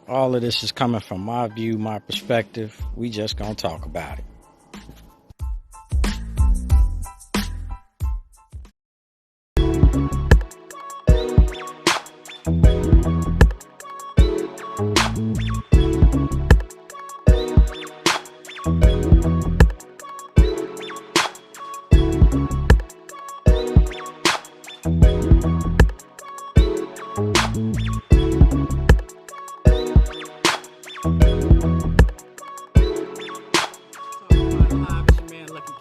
All of this is coming from my view, my perspective. We just gonna talk about it.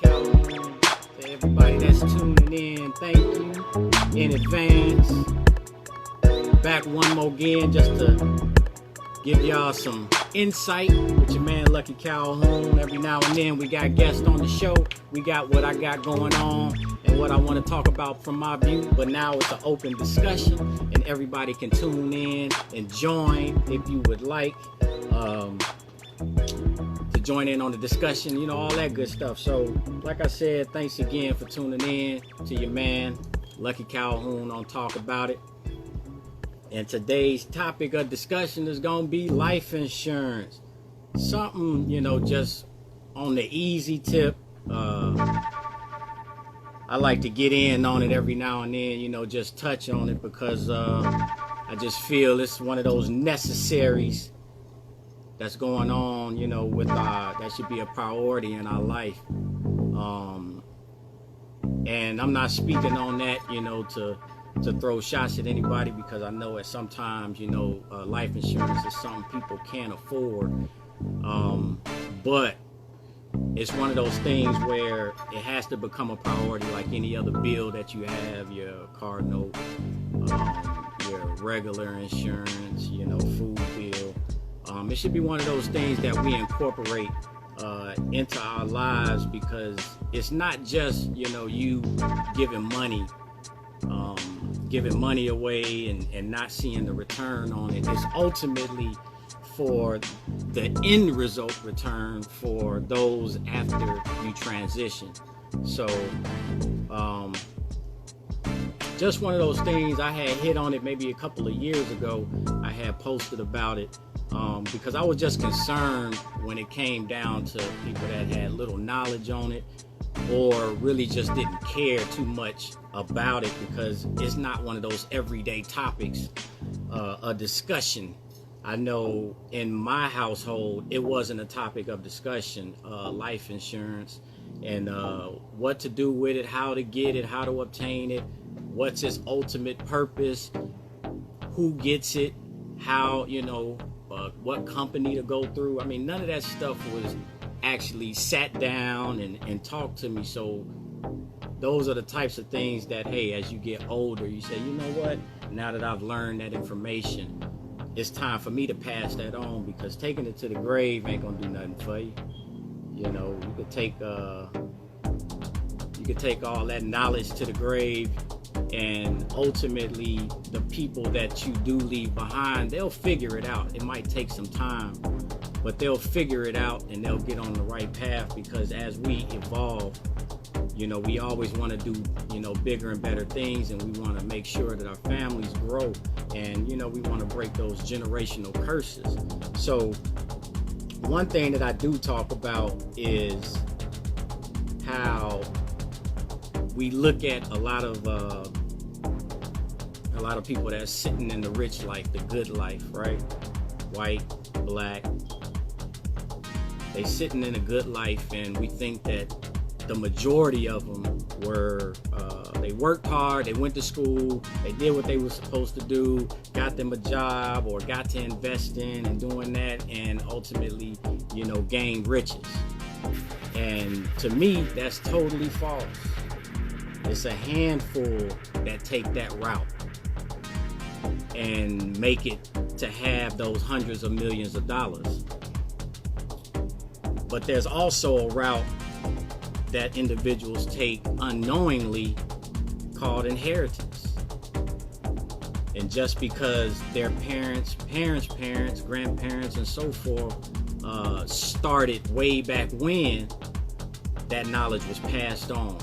Calhoun. To everybody that's tuning in, thank you in advance. Back one more again just to give y'all some insight with your man Lucky Calhoun. Every now and then we got guests on the show. We got what I got going on and what I want to talk about from my view. But now it's an open discussion and everybody can tune in and join if you would like. To join in on the discussion, you know, all that good stuff. So, like I said, thanks again for tuning in to your man, Lucky Calhoun, on Talk About It. And today's topic of discussion is going to be life insurance. Something, you know, just on the easy tip. I like to get in on it every now and then, you know, just touch on it because I just feel it's one of those necessaries that's going on, you know, with that should be a priority in our life. And I'm not speaking on that, you know, to throw shots at anybody, because I know at sometimes, you know, life insurance is something people can't afford. But it's one of those things where it has to become a priority like any other bill that you have, your car note, your regular insurance, you know, food bill. It should be one of those things that we incorporate into our lives, because it's not just, you know, you giving money away and not seeing the return on it. It's ultimately for the end result return for those after you transition. So just one of those things. I had hit on it maybe a couple of years ago. I had posted about it because I was just concerned when it came down to people that had little knowledge on it, or really just didn't care too much about it, because it's not one of those everyday topics, a discussion. I know in my household, it wasn't a topic of discussion, life insurance, and what to do with it, how to get it, how to obtain it, what's its ultimate purpose, who gets it, how, you know, what company to go through. I mean, none of that stuff was actually sat down and talked to me. So those are the types of things that, hey, as you get older, you say, you know what, now that I've learned that information, it's time for me to pass that on, because taking it to the grave ain't gonna do nothing for you. You know, you could take all that knowledge to the grave, and ultimately the people that you do leave behind, they'll figure it out. It might take some time, but they'll figure it out and they'll get on the right path, because as we evolve, you know, we always want to do, you know, bigger and better things, and we want to make sure that our families grow, and, you know, we want to break those generational curses. So one thing that I do talk about is how we look at a lot of people that's sitting in the rich life, the good life, right? White, black, they sitting in a good life, and we think that the majority of them were, they worked hard, they went to school, they did what they were supposed to do, got them a job, or got to invest in and doing that, and ultimately, you know, gained riches. And to me, that's totally false. It's a handful that take that route and make it to have those hundreds of millions of dollars. But there's also a route that individuals take unknowingly called inheritance. And just because their parents, grandparents, and so forth started way back when, that knowledge was passed on.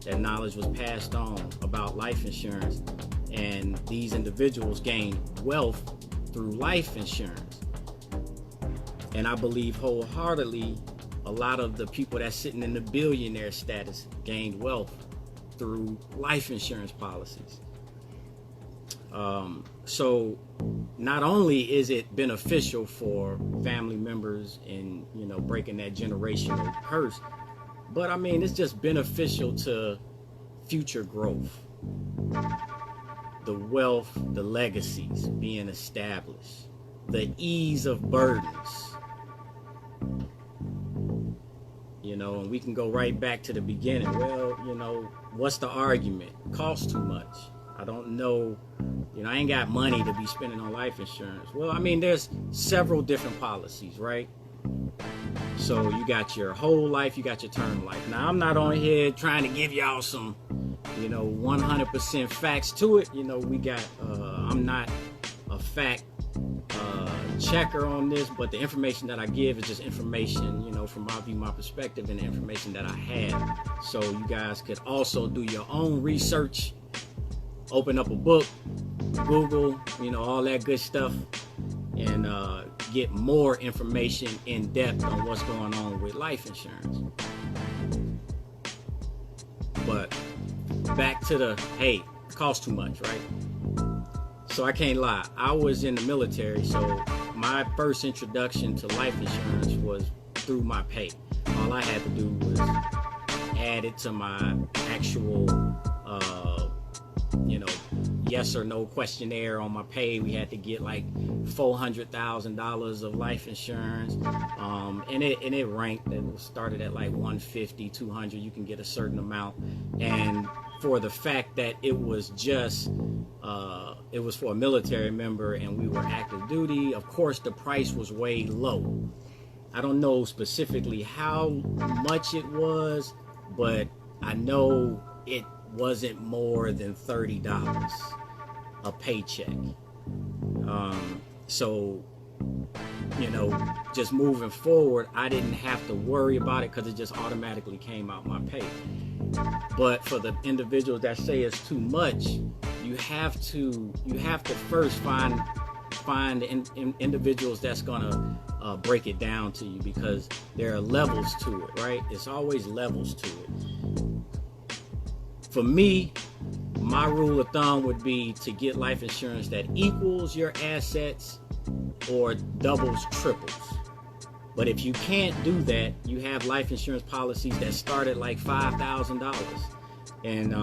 That knowledge was passed on about life insurance, and these individuals gained wealth through life insurance. And I believe wholeheartedly a lot of the people that's sitting in the billionaire status gained wealth through life insurance policies. So not only is it beneficial for family members in, breaking that generational curse, but I mean, it's just beneficial to future growth. The wealth, the legacies being established, the ease of burdens. And we can go right back to the beginning. Well, what's the argument? It costs too much. I don't know. I ain't got money to be spending on life insurance. Well, I mean, there's several different policies, right? So you got your whole life, you got your term life. Now, I'm not on here trying to give y'all some, 100% facts to it. I'm not a fact checker on this, but the information that I give is just information, from my view, my perspective, and the information that I have. So you guys could also do your own research, open up a book, Google, all that good stuff, and get more information in depth on what's going on with life insurance. But back to it costs too much, right? So I can't lie, I was in the military, so my first introduction to life insurance was through my pay. All I had to do was add it to my actual yes or no questionnaire on my pay. We had to get like $400,000 of life insurance, and it ranked. It started at like 150, 200. You can get a certain amount, and for the fact that it was just it was for a military member and we were active duty, of course the price was way low. I don't know specifically how much it was, but I know it wasn't more than $30 a paycheck. So just moving forward, I didn't have to worry about it because it just automatically came out my pay. But for the individuals that say it's too much, you have to first find individuals that's gonna break it down to you, because there are levels to it, right? It's always levels to it. For me, my rule of thumb would be to get life insurance that equals your assets or doubles, triples. But if you can't do that, you have life insurance policies that start at like $5,000, and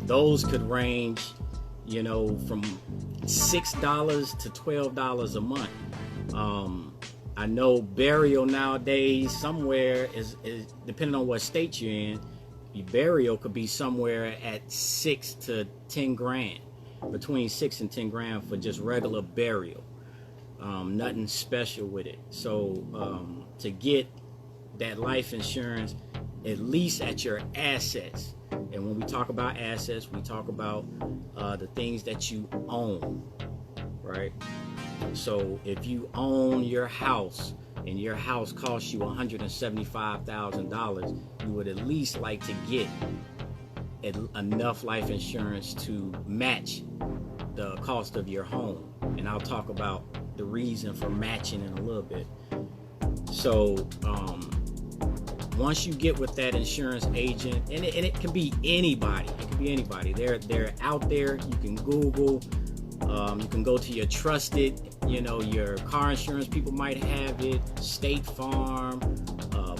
those could range, from $6 to $12 a month. I know burial nowadays somewhere is depending on what state you're in. Burial could be somewhere at 6 to 10 grand, between 6 and 10 grand for just regular burial. Nothing special with it. So to get that life insurance, at least at your assets, and when we talk about assets, we talk about the things that you own, right? So if you own your house and your house costs you $175,000, you would at least like to get enough life insurance to match the cost of your home. And I'll talk about the reason for matching in a little bit. So once you get with that insurance agent, and it can be anybody, they're out there. You can Google, you can go to your trusted, your car insurance people might have it, State Farm,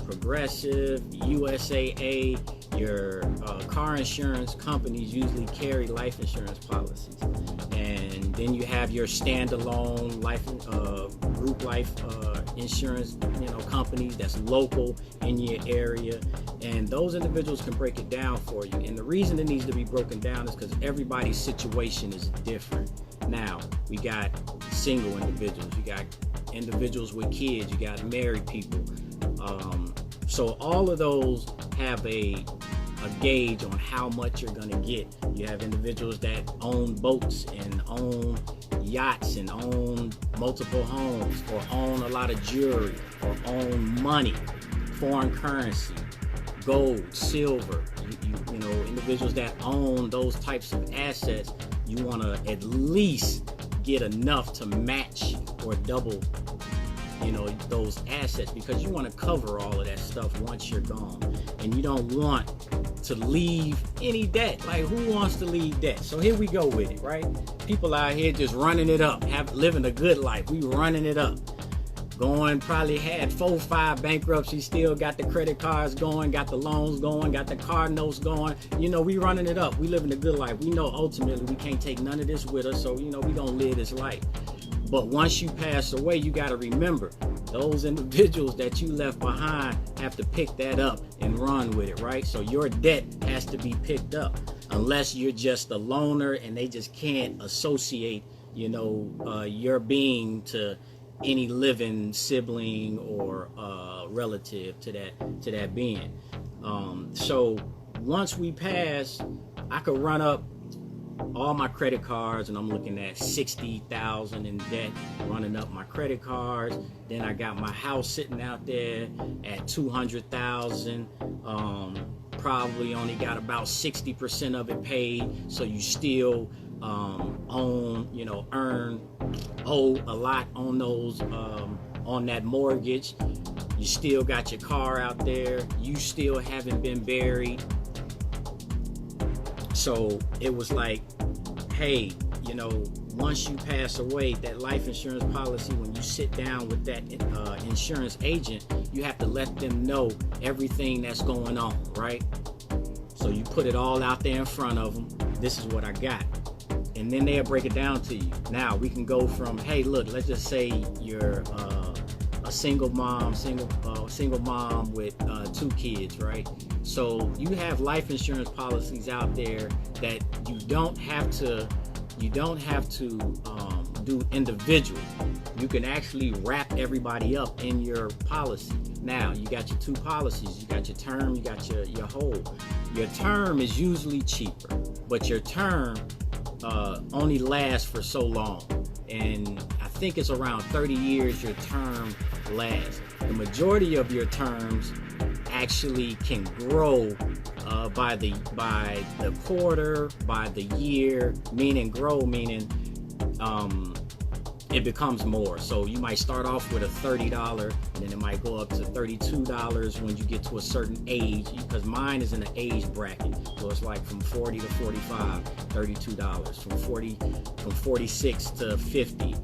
Progressive, USAA. Your car insurance companies usually carry life insurance policies, and then you have your standalone life group life insurance companies that's local in your area, and those individuals can break it down for you. And the reason it needs to be broken down is because everybody's situation is different. Now we got single individuals, you got individuals with kids, you got married people, so all of those have a gauge on how much you're going to get. You have individuals that own boats and own yachts and own multiple homes, or own a lot of jewelry, or own money, foreign currency, gold, silver. Individuals that own those types of assets, you want to at least get enough to match or double those assets, because you want to cover all of that stuff once you're gone, and you don't want to leave any debt. Like, who wants to leave debt? So here we go with it, right? People out here just running it up, living a good life. We running it up. Probably had 4 or 5 bankruptcies, still got the credit cards going, got the loans going, got the car notes going. We running it up. We living a good life. We know ultimately we can't take none of this with us, so we gonna live this life. But once you pass away, you got to remember, those individuals that you left behind have to pick that up and run with it, right? So your debt has to be picked up, unless you're just a loner and they just can't associate, your being to any living sibling or relative to that being. So once we pass, I could run up all my credit cards, and I'm looking at $60,000 in debt, running up my credit cards. Then I got my house sitting out there at $200,000. Probably only got about 60% of it paid, so you still owe a lot on those on that mortgage. You still got your car out there. You still haven't been buried. So it was like, hey, once you pass away, that life insurance policy, when you sit down with that insurance agent, you have to let them know everything that's going on, right? So you put it all out there in front of them. This is what I got. And then they'll break it down to you. Now we can go from, hey, look, let's just say you're a single mom with 2 kids, right? So you have life insurance policies out there that you don't have to do individual. You can actually wrap everybody up in your policy. Now you got your 2 policies. You got your term, you got your whole. Your term is usually cheaper, but your term only lasts for so long, and I think it's around 30 years your term lasts. The majority of your terms actually can grow by the quarter, by the year, meaning it becomes more. So you might start off with a $30, and then it might go up to $32 when you get to a certain age, because mine is in an age bracket. So it's like from 40 to 45, $32. From 46 to 50,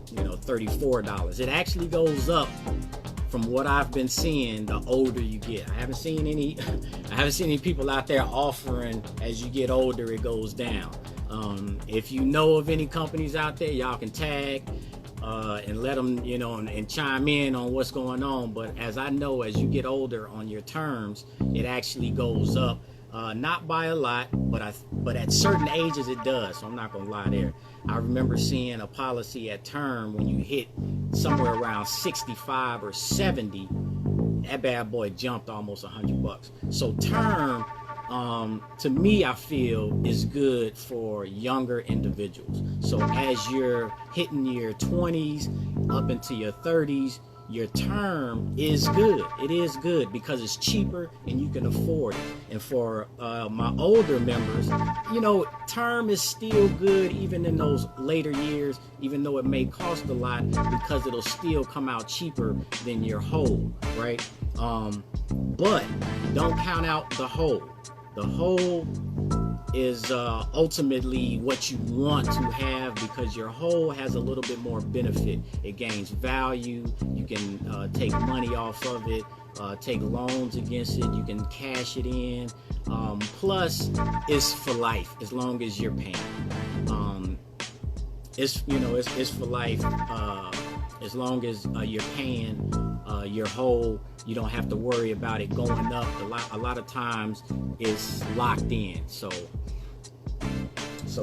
$34. It actually goes up from what I've been seeing the older you get. I haven't seen any people out there offering as you get older it goes down. If you know of any companies out there, y'all can tag and let them, and chime in on what's going on. But as I know, as you get older on your terms, it actually goes up, not by a lot, but at certain ages it does. So I'm not gonna lie there. I remember seeing a policy at term when you hit somewhere around 65 or 70, that bad boy jumped almost $100. So term, to me, I feel is good for younger individuals. So as you're hitting your 20s up into your 30s, your term is good. It is good because it's cheaper and you can afford it. And for my older members, term is still good even in those later years, even though it may cost a lot, because it'll still come out cheaper than your whole, right? But don't count out the whole. The whole is ultimately what you want to have, because your whole has a little bit more benefit. It gains value. You can take money off of it, take loans against it. You can cash it in. Plus, it's for life as long as you're paying. It's for life as long as you're paying your whole. You don't have to worry about it going up. A lot of times it's locked in. So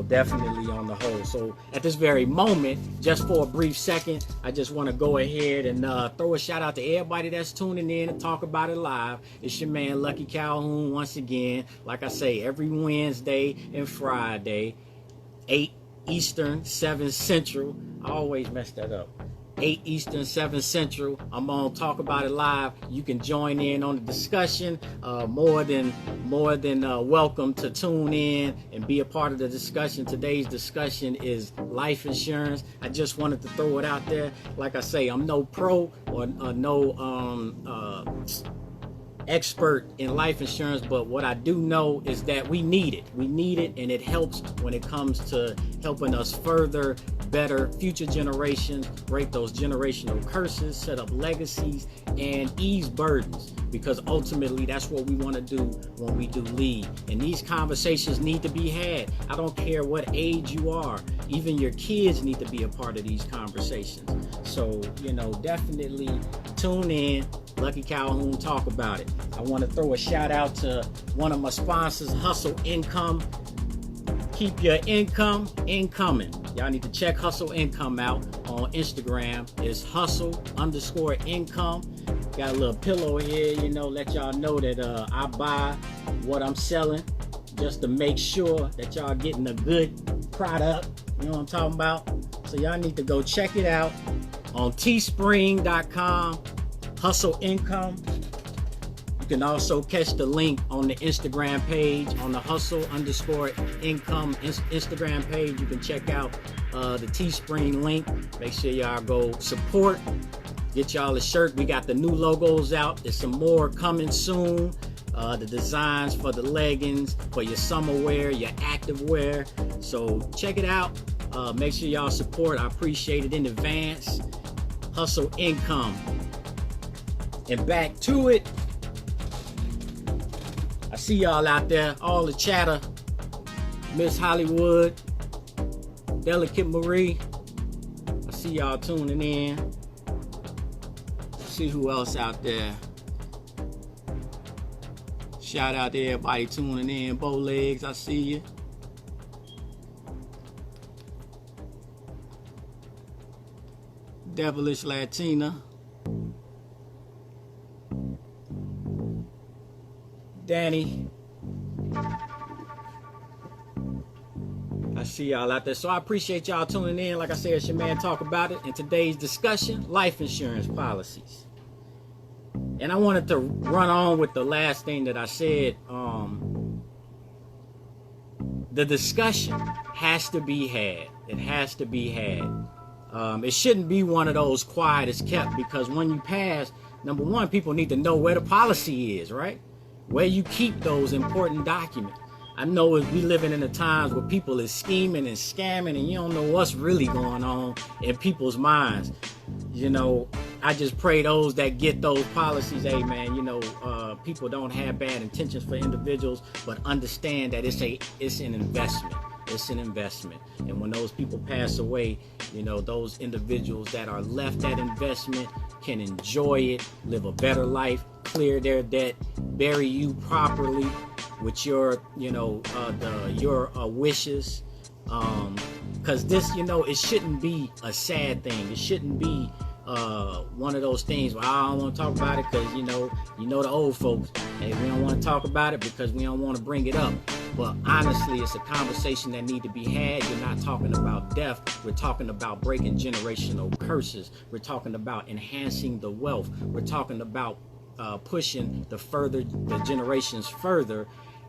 definitely on the whole. So at this very moment, just for a brief second, I just want to go ahead and throw a shout out to everybody that's tuning in and talk about it live. It's your man Lucky Calhoun once again. Like I say, every Wednesday and Friday, 8 Eastern, 7 Central. I always mess that up. 8 Eastern, 7 Central. I'm on Talk About It Live. You can join in on the discussion. More than welcome to tune in and be a part of the discussion. Today's discussion is life insurance. I just wanted to throw it out there. Like I say, I'm no pro or no expert in life insurance, but what I do know is that we need it. We need it, and it helps when it comes to helping us further better future generations, break those generational curses, set up legacies, and ease burdens, because ultimately that's what we want to do when we do lead. And these conversations need to be had. I don't care what age you are. Even your kids need to be a part of these conversations. So, definitely tune in. Lucky Calhoun, Talk About It. I want to throw a shout out to one of my sponsors, Hustle Income. Keep your income incoming. Y'all need to check Hustle Income out on Instagram. It's hustle_income. Got a little pillow here, let y'all know that I buy what I'm selling just to make sure that y'all getting a good product. You know what I'm talking about? So y'all need to go check it out on teespring.com. Hustle Income. You can also catch the link on the Instagram page, on the hustle_income Instagram page. You can check out the Teespring link. Make sure y'all go support. Get y'all a shirt. We got the new logos out. There's some more coming soon. The designs for the leggings, for your summer wear, your active wear. So check it out. Make sure y'all support. I appreciate it in advance. Hustle Income. And back to it. I see y'all out there, all the chatter. Miss Hollywood, Delicate Marie. I see y'all tuning in. See who else out there. Shout out to everybody tuning in. Bowlegs, I see you. Devilish Latina. Danny, I see y'all out there. So I appreciate y'all tuning in. Like I said, it's your man Talk About It. In today's discussion, life insurance policies. And I wanted to run on with the last thing that I said. The discussion has to be had. It has to be had. It shouldn't be one of those quiet as kept, because when you pass, number one, people need to know where the policy is, right? Where you keep those important documents. I know we living in the times where people is scheming and scamming, and you don't know what's really going on in people's minds. I just pray those that get those policies, hey man, people don't have bad intentions for individuals, but understand that it's an investment. It's an investment. And when those people pass away, those individuals that are left that investment can enjoy it, live a better life, clear their debt, bury you properly with your, your wishes. Because this, it shouldn't be a sad thing. It shouldn't be one of those things where I don't want to talk about it because, the old folks, hey, we don't want to talk about it because we don't want to bring it up. But honestly, it's a conversation that need to be had. You're not talking about death. We're talking about breaking generational curses. We're talking about enhancing the wealth. We're talking about pushing the generations further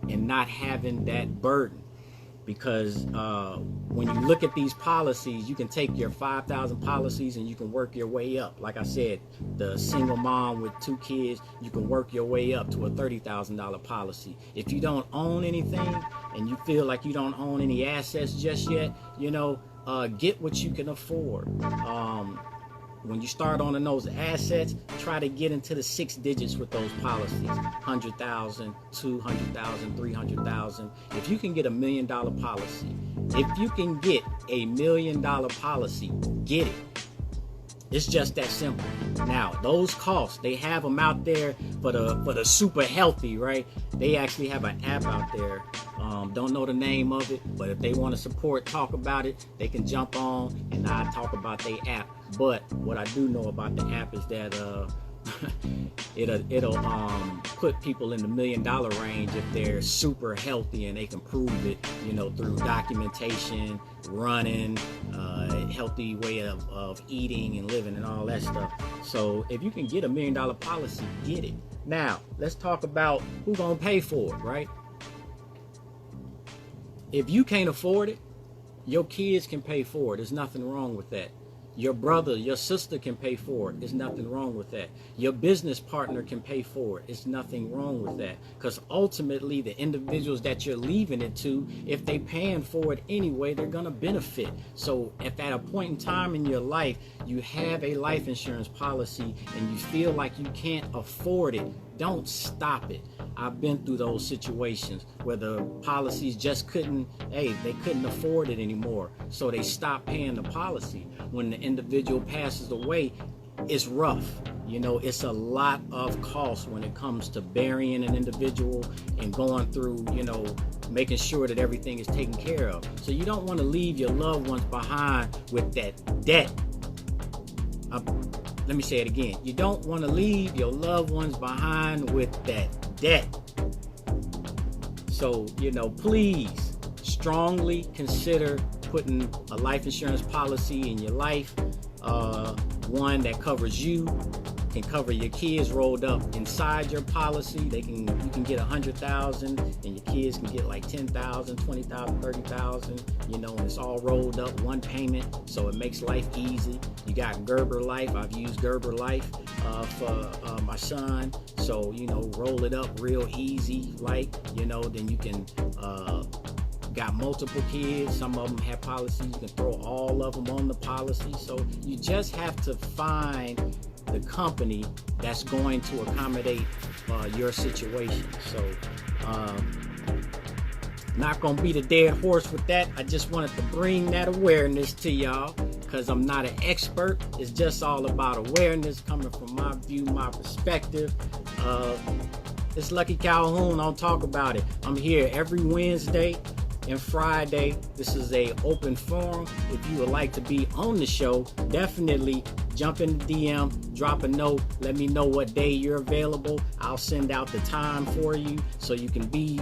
and not having that burden. Because when you look at these policies, you can take your 5,000 policies and you can work your way up. Like I said, the single mom with 2 kids, you can work your way up to a $30,000 policy. If you don't own anything and you feel like you don't own any assets just yet, get what you can afford. When you start owning those assets, try to get into the 6 digits with those policies. 100,000, 200,000, 300,000. If you can get $1 million policy, if you can get $1 million policy, get it. It's just that simple. Now, those costs, they have them out there for the super healthy, right? They actually have an app out there. Don't know the name of it, but if they want to support, talk about it, they can jump on and I talk about their app. But what I do know about the app is that it'll put people in the $1 million range if they're super healthy and they can prove it, through documentation, running, healthy way of eating and living and all that stuff. So if you can get $1 million policy, get it. Now let's talk about who's gonna pay for it, right? If you can't afford it, your kids can pay for it. There's nothing wrong with that. Your brother, your sister can pay for it. There's nothing wrong with that. Your business partner can pay for it. There's nothing wrong with that. Because ultimately, the individuals that you're leaving it to, if they paying for it anyway, they're going to benefit. So if at a point in time in your life, you have a life insurance policy and you feel like you can't afford it, don't stop it. I've been through those situations where the policies just couldn't afford it anymore. So they stopped paying the policy. When the individual passes away, it's rough. It's a lot of cost when it comes to burying an individual and going through, making sure that everything is taken care of. So you don't want to leave your loved ones behind with that debt. Let me say it again. You don't want to leave your loved ones behind with that debt. So, please strongly consider putting a life insurance policy in your life. One that covers you, can cover your kids rolled up inside your policy. You can get 100,000 and your kids can get like 10,000, 20,000, 30,000, and it's all rolled up one payment. So it makes life easy. You got Gerber Life. I've used Gerber Life for my son. So, roll it up real easy, then you can, got multiple kids. Some of them have policies. You can throw all of them on the policy. So you just have to find the company that's going to accommodate your situation. So not gonna beat a dead horse with that. I just wanted to bring that awareness to y'all because I'm not an expert. It's just all about awareness coming from my view, my perspective. It's Lucky Calhoun. I'll talk about it. I'm here every Wednesday and Friday. This is a open forum. If you would like to be on the show, definitely jump in the DM, drop a note, let me know what day you're available. I'll send out the time for you so you can be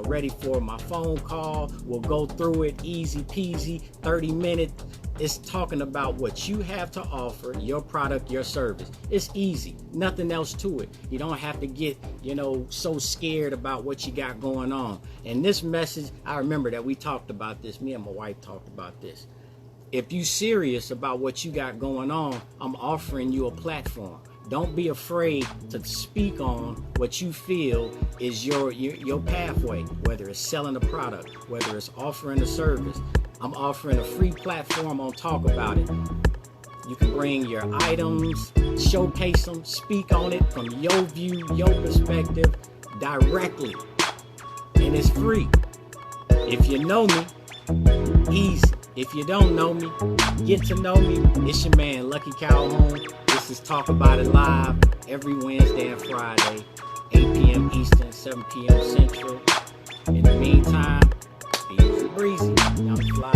ready for my phone call. We'll go through it easy peasy, 30 minutes. It's talking about what you have to offer, your product, your service. It's easy, nothing else to it. You don't have to get, so scared about what you got going on. And this message, I remember that we talked about this, me and my wife talked about this. If you're serious about what you got going on, I'm offering you a platform. Don't be afraid to speak on what you feel is your pathway, whether it's selling a product, whether it's offering a service. I'm offering a free platform on Talk About It. You can bring your items, showcase them, speak on it from your view, your perspective, directly. And it's free. If you know me, easy. If you don't know me, get to know me. It's your man, Lucky Calhoun. This is Talk About It Live every Wednesday and Friday, 8 p.m. Eastern, 7 p.m. Central. In the meantime, be easy breezy. I'm fly.